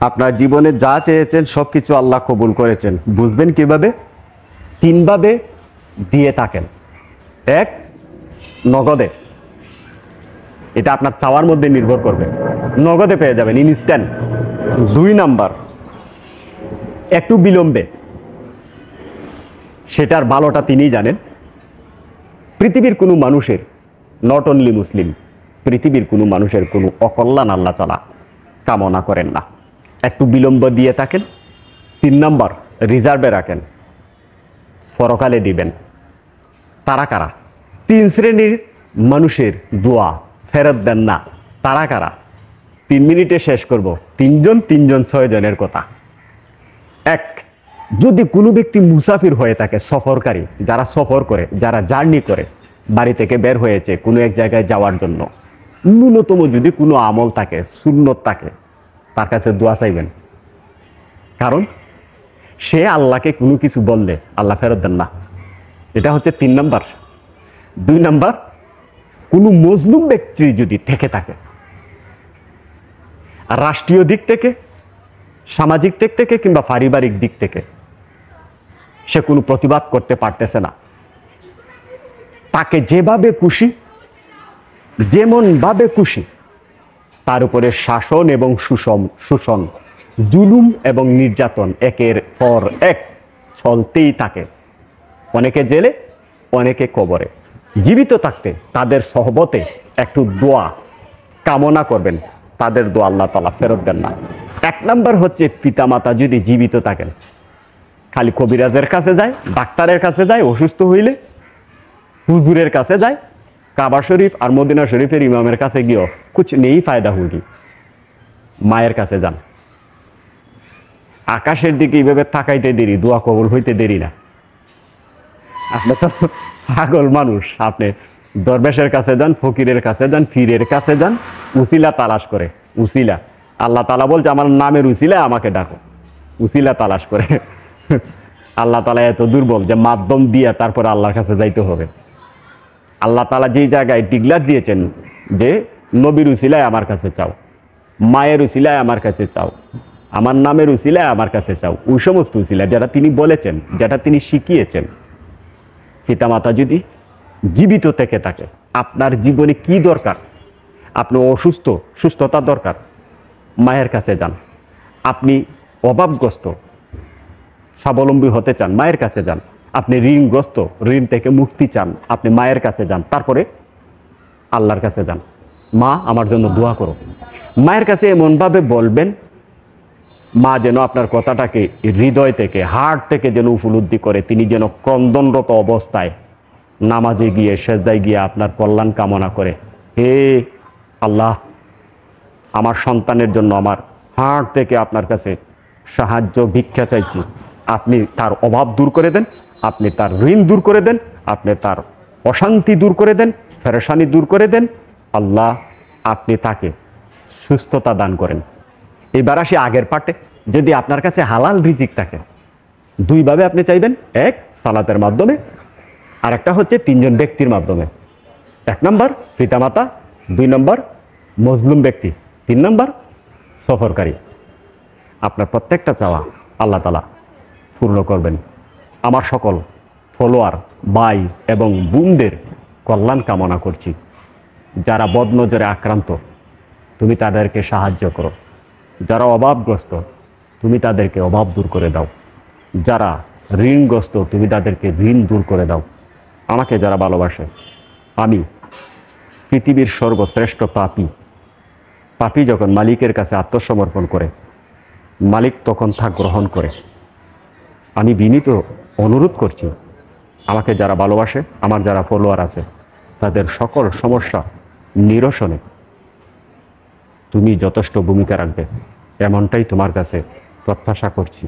আপনার জীবনে যা চেয়েছেন সব কিছু আল্লাহ কবুল করেছেন। বুঝবেন কিভাবে? তিনভাবে দিয়ে থাকেন। এক, নগদে, এটা আপনার চাওয়ার মধ্যে নির্ভর করবে, নগদে পেয়ে যাবেন ইনস্ট্যান্ট। দুই নাম্বার, একটু বিলম্বে, সেটার ভালোটা তিনিই জানেন। পৃথিবীর কোনো মানুষের, নট অনলি মুসলিম, পৃথিবীর কোনো মানুষের কোনো অকল্যাণ আল্লাহ তাআলা কামনা করেন না। একটু বিলম্ব দিয়ে থাকেন। তিন নাম্বার, রিজার্ভে রাখেন, পরকালে দিবেন। তারা কারা? তিন শ্রেণীর মানুষের দোয়া ফেরত দেন না। তারা কারা? 3 মিনিটে শেষ করব। তিনজন 6 জনের কথা। এক, যদি কোনো ব্যক্তি মুসাফির হয়ে থাকে, সফরকারী, যারা সফর করে, যারা জার্নি করে, বাড়ি থেকে বের হয়েছে কোনো এক জায়গায় যাওয়ার জন্য, ন্যূনতম যদি কোনো আমল থাকে, সুন্নত থাকে, তার কাছে দোয়া চাইবেন। কারণ সে আল্লাহকে কোনো কিছু বললে আল্লাহ ফেরত দেন না। এটা হচ্ছে 3 নাম্বার। 2 নাম্বার, কোনো মজলুম ব্যক্তি যদি থেকে থাকে, রাষ্ট্রীয় দিক থেকে, সামাজিক দিক থেকে কিংবা পারিবারিক দিক থেকে সে কোনো প্রতিবাদ করতে পারতেছে না, তাকে যেভাবে খুশি, যেমনভাবে খুশি তার উপরে শাসন এবং শোষণ, জুলুম এবং নির্যাতন একের পর এক চলতেই থাকে। অনেকে জেলে, অনেকে কবরে। জীবিত থাকতে তাদের সহবতে একটু দোয়া কামনা করবেন, তাদের দোয়া আল্লাহ তাআলা ফেরত দেন না। 1 নাম্বার হচ্ছে পিতামাতা যদি জীবিত থাকেন, খালি কবিরাজের কাছে যায়, ডাক্তারের কাছে যায়, অসুস্থ হইলে হুজুরের কাছে যায়, কাবা শরীফ আর মদিনা শরীফের ইমামের কাছে গিয়েও কুছ নেই ফায়দা হুগি। মায়ের কাছে যান। আকাশের দিকে এইভাবে তাকাইতে দেরি, দোয়া কবুল হইতে দেরি না। আপনি তো পাগল মানুষ। আপনি দরবেশের কাছে যান, ফকিরের কাছে যান, পীরের কাছে যান, উসিলা তালাশ করে। উসিলা, আল্লাহ তাআলা বলছে আমার নামের উসিলা আমাকে ডাকো, উসিলা তালাশ করে। আল্লাহ তাআলা এত দুর্বল যে মাধ্যম দিয়ে তারপরে আল্লাহর কাছে যাইতে হবে। আল্লাহ তাআলা যেই জায়গায় ডিগলার দিয়েছেন যে নবীর উসিলায় আমার কাছে চাও, মায়ের উসিলায় আমার কাছে চাও, আমার নামের উসিলায় আমার কাছে চাও, ওই সমস্ত উসিলা যেটা তিনি বলেছেন, যেটা তিনি শিখিয়েছেন। পিতামাতা যদি জীবিত থেকে থাকে, আপনার জীবনে কি দরকার? আপনি অসুস্থ, সুস্থতা দরকার, মায়ের কাছে যান। আপনি অভাবগ্রস্ত, স্বাবলম্বী হতে চান, মায়ের কাছে যান। আপনি ঋণগ্রস্ত, ঋণ থেকে মুক্তি চান, আপনি মায়ের কাছে যান। তারপরে আল্লাহর কাছে যান, মা আমার জন্য দোয়া করো। মায়ের কাছে এমনভাবে বলবেন, মা যেন আপনার কথাটাকে হৃদয় থেকে, হার্ট থেকে যেন উপলব্ধি করে, তিনি যেন ক্রন্দনরত অবস্থায় নামাজে গিয়ে, সেজদায় গিয়ে আপনার কল্যাণ কামনা করে, হে আল্লাহ, আমার সন্তানের জন্য আমার হার্ট থেকে আপনার কাছে সাহায্য ভিক্ষা চাইছি। আপনি তার অভাব দূর করে দেন, আপনি তার ঋণ দূর করে দেন, আপনি তার অশান্তি দূর করে দেন, পেরেশানি দূর করে দেন। আল্লাহ, আপনি তাকে সুস্থতা দান করেন। এবার আসি আগের পার্টে। যদি আপনার কাছে হালাল রিজিক থাকে, 2 ভাবে আপনি চাইবেন। এক, সালাতের মাধ্যমে, আর একটা হচ্ছে 3 জন ব্যক্তির মাধ্যমে। 1 নাম্বার পিতামাতা, 2 নাম্বার মজলুম ব্যক্তি, 3 নাম্বার সফরকারী। আপনার প্রত্যেকটা চাওয়া আল্লাহ তাআলা পূর্ণ করবেন। আমার সকল ফলোয়ার ভাই এবং বোনদের কল্যাণ কামনা করছি। যারা বদনজরে আক্রান্ত, তুমি তাদেরকে সাহায্য করো। যারা অভাবগ্রস্ত, তুমি তাদেরকে অভাব দূর করে দাও। যারা ঋণগ্রস্ত, তুমি তাদেরকে ঋণ দূর করে দাও। আমাকে যারা ভালোবাসে, আমি পৃথিবীর সর্বশ্রেষ্ঠ পাপী। পাপী যখন মালিকের কাছে আত্মসমর্পণ করে, মালিক তখন তা গ্রহণ করে। আমি বিনীত অনুরোধ করছি, আমাকে যারা ভালোবাসে, আমার যারা ফলোয়ার আছে, তাদের সকল সমস্যা নিরসনে তুমি যথেষ্ট ভূমিকা রাখবে, এমনটাই তোমার কাছে প্রত্যাশা করছি।